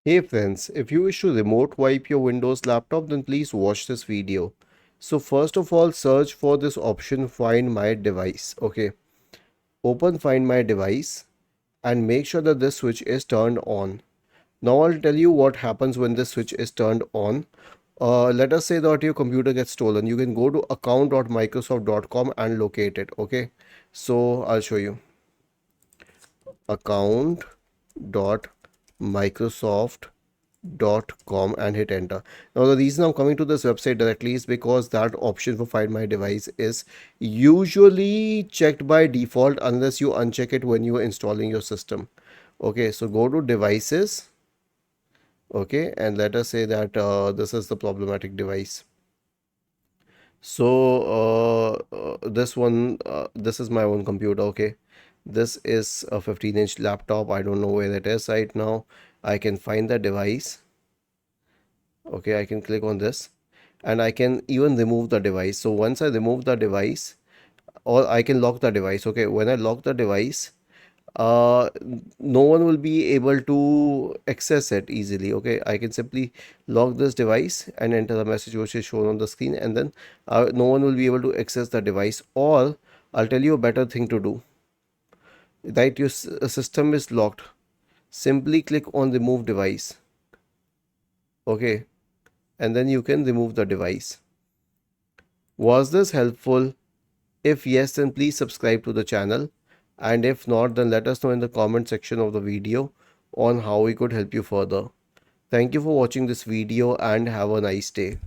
Hey friends, if you wish to remote wipe your Windows laptop, then please watch this video. So first of all, search for this option Find My Device. Okay, open Find My Device and make sure that this switch is turned on. Now I'll tell you what happens when this switch is turned on. Let us say that your computer gets stolen. You can go to account.microsoft.com and locate it. Okay, so I'll show you account.microsoft.com and hit enter. Now the reason I'm coming to this website directly is because that option for Find My Device is usually checked by default unless you uncheck it when you are installing your system. Okay, so go to devices. Okay, and let us say that this is the problematic device. So this is my own computer. Okay, this is a 15-inch laptop. I don't know where it is right now. I can find the device. Okay, I can click on this and I can even remove the device. So once I remove the device, or I can lock the device. Okay, when I lock the device, uh no one will be able to access it easily. Okay, I can simply lock this device and enter the message which is shown on the screen, and then no one will be able to access the device. Or I'll tell you a better thing to do. Right, your system is locked, simply click on remove device. Okay, and then you can remove the device. Was this helpful? If yes, then please subscribe to the channel, and if not, then let us know in the comment section of the video on how we could help you further. Thank you for watching this video and have a nice day.